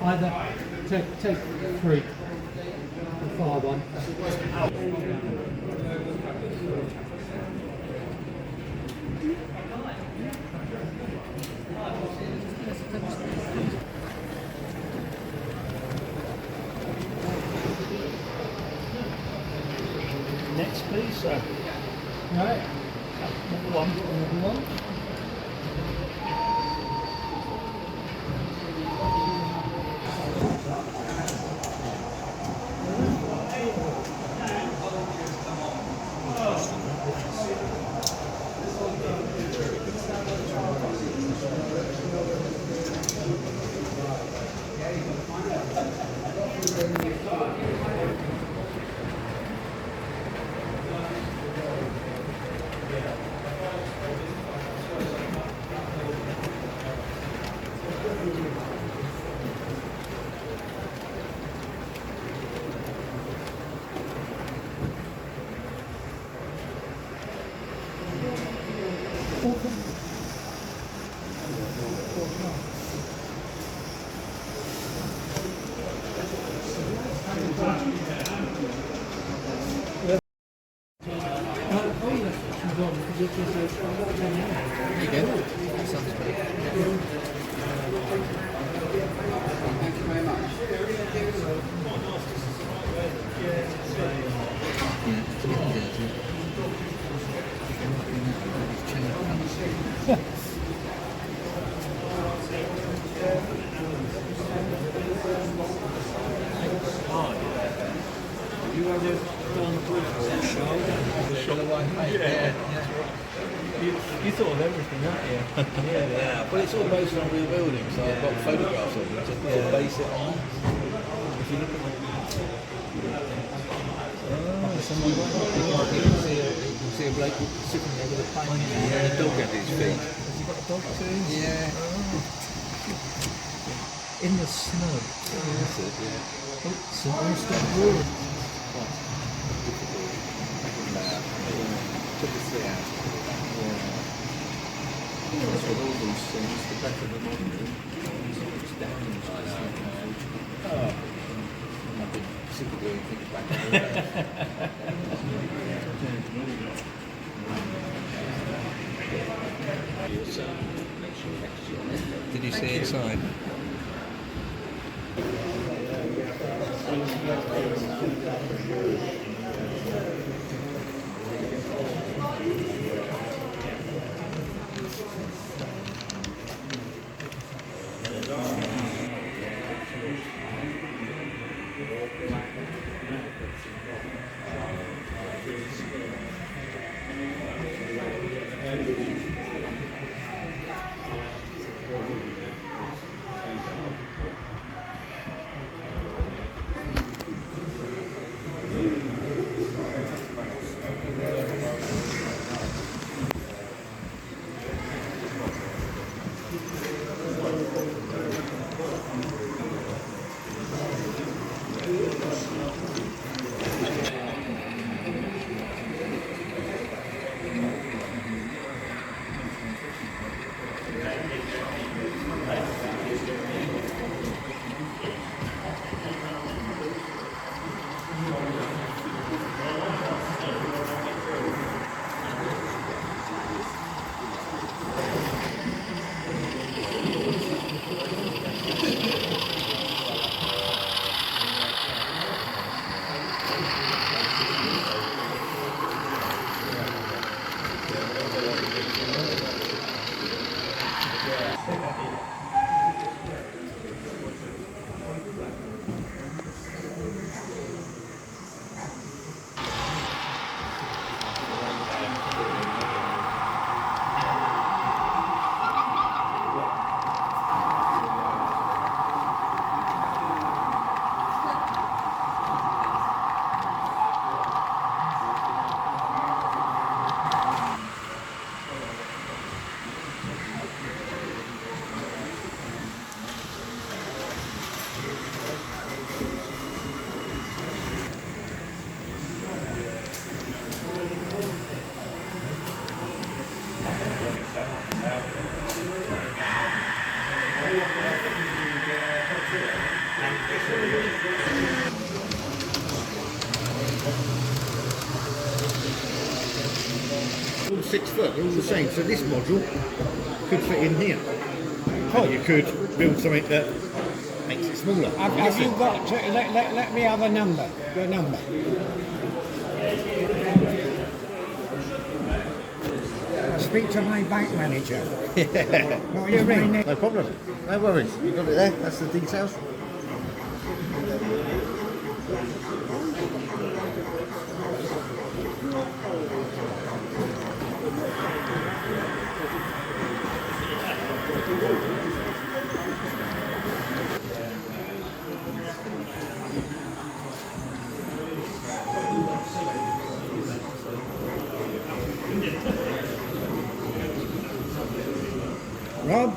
Either take 3, the far one. Next please, sir. Right. Number one. Number 1. You thought of everything, haven't you? Yeah, but it's all based on real buildings, so I've got photographs of them to base it on. If you look at you can see a bloke sitting there with a plane and a dog at his feet. Has he got a dog too? Yeah. In the snow. That's it, yeah. Oh, St Teath Brewery. Took us 3 hours. That's what all these things, the better the modern it's down in oh. I've been sick of doing things back there. Did you see inside? 6 foot, they're all the same. So this module could fit in here. Or you could build something that makes it smaller. Have you got to, let me have a number, your number. Speak to my bank manager. What is my name? No problem. No worries. You got it there. That's the details. Rob?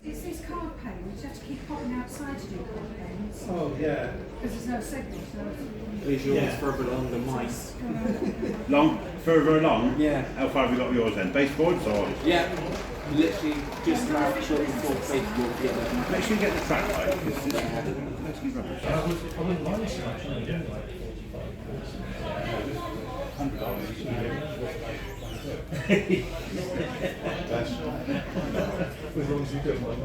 It's these card payments, you have to keep popping outside to do card payments. Oh, yeah. Because there's no signal, so... Is yours further along than mine? Long, further along? Yeah. How far have you got yours then? Baseboards or? Yeah, literally just about short before baseball. Yeah. Make sure you get the track right, because this is mostly rubbish. I wouldn't mind so much, no, yeah. As long as you don't mind.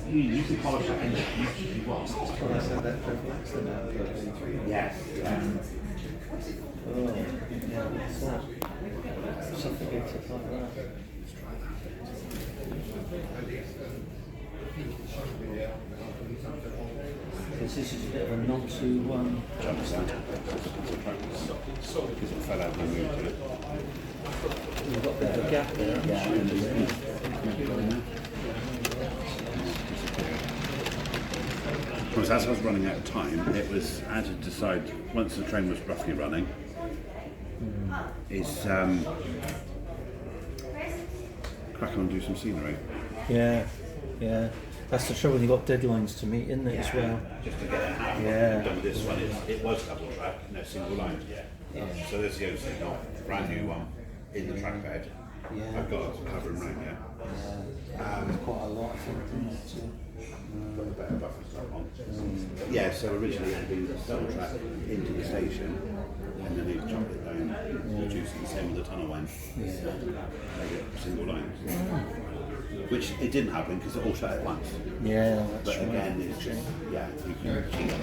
You can polish that end if you want. Yes. This is a bit of a not too Because it fell out and moved it. You've got a bit of a gap there. Because as I was running out of time, it was I had to decide once the train was roughly running. Is crack on and do some scenery. Yeah, yeah. That's the trouble, you've got deadlines to meet, isn't it, as well? Just to get it happening. Yeah. Done with this one, it was double track, no single line. Yeah. So there's the only signal, brand new one in the track bed. Yeah. I've got to cover and round, yeah. There's quite a lot, I think, isn't it, too? Got a better buffer stuff on. Yeah, so originally it had been double track into the station, and then they chopped it down, reducing the same with the tunnel line. Make it single line. Which it didn't happen because it all shut at once. Yeah, that's But right. again, it's just, yeah, you can cheat.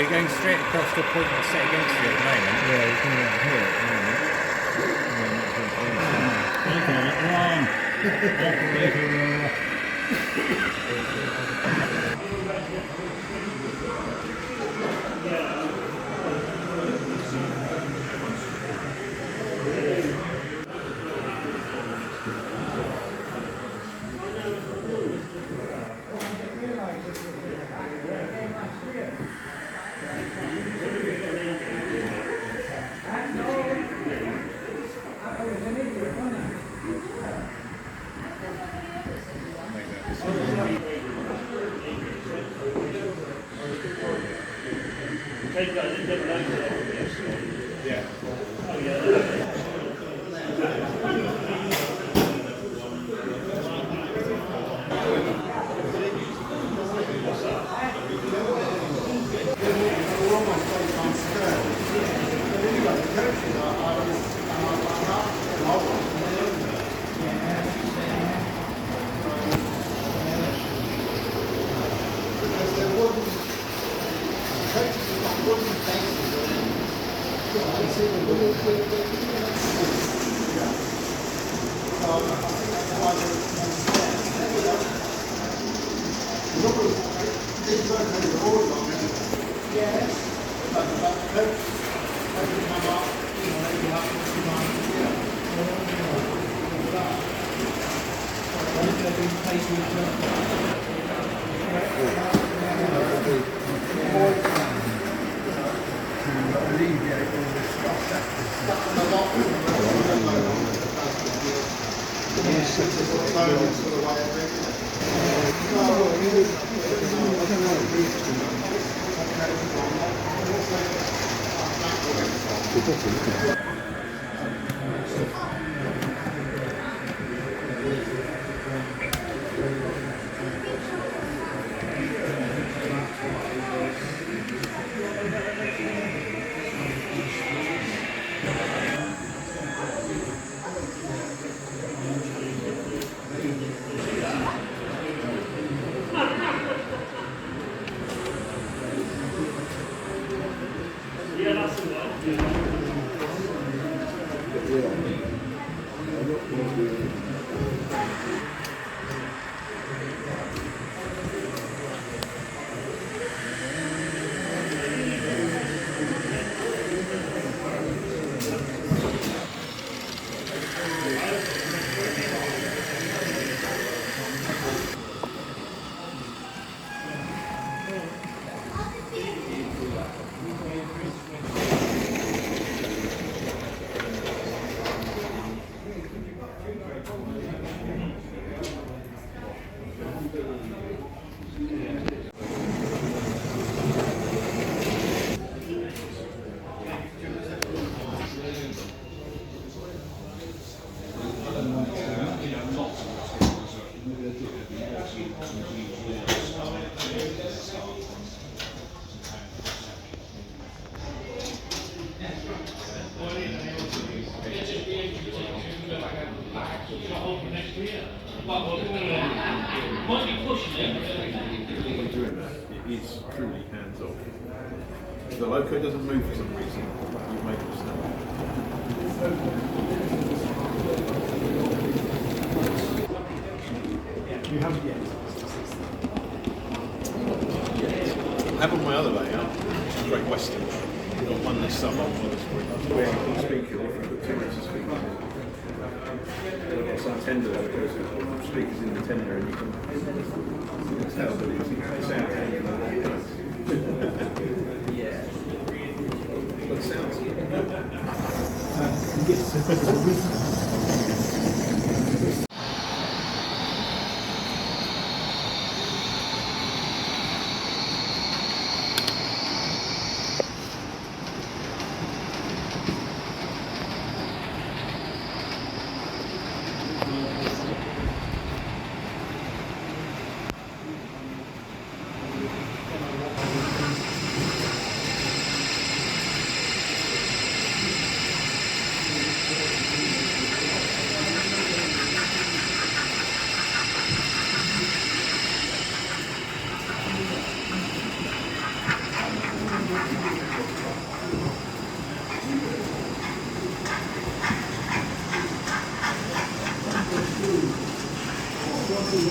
you're going straight across the point that's set against you at the moment. Yeah, you can hear it. It's truly hands off. If the loco doesn't move for some reason, you make it snap. You haven't yet. I have on my other layout, Great Western. We've got one this summer, one this spring. Where you can speak your different two speakers. I've got some tender that goes with speakers in the tender, and you can tell that it's sound. Yeah. But it sounds You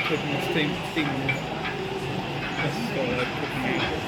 cooking the steam. That's cooking.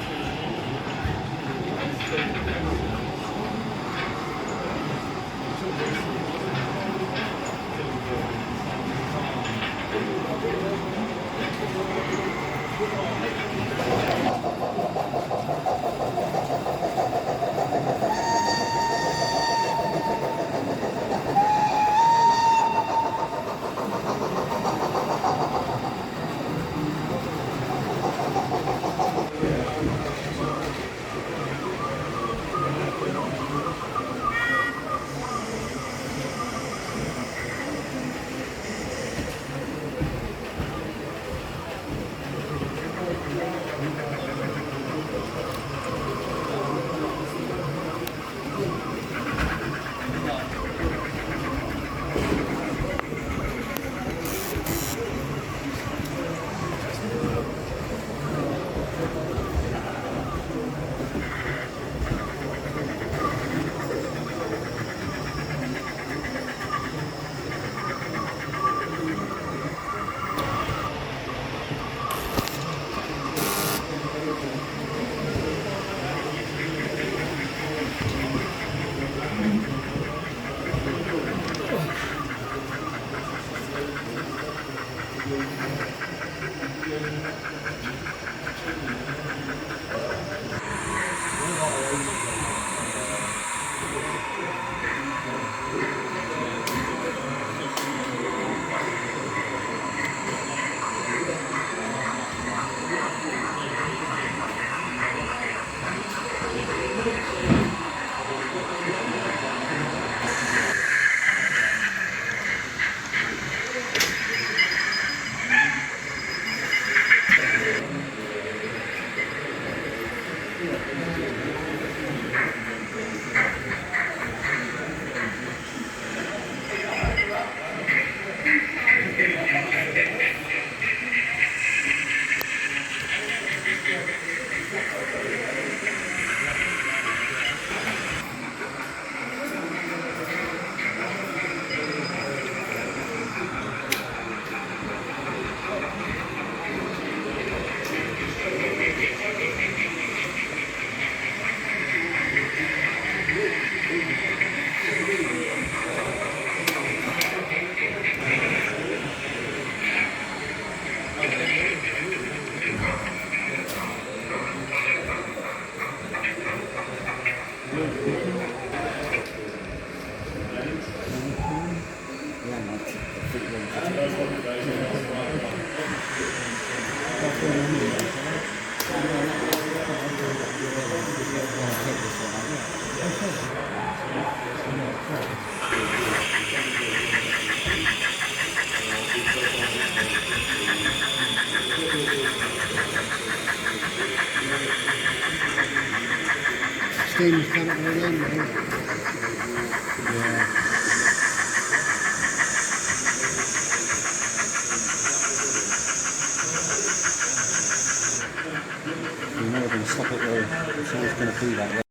steam's coming to an end, isn't it? We're never going to stop it though. It's always going to be that way.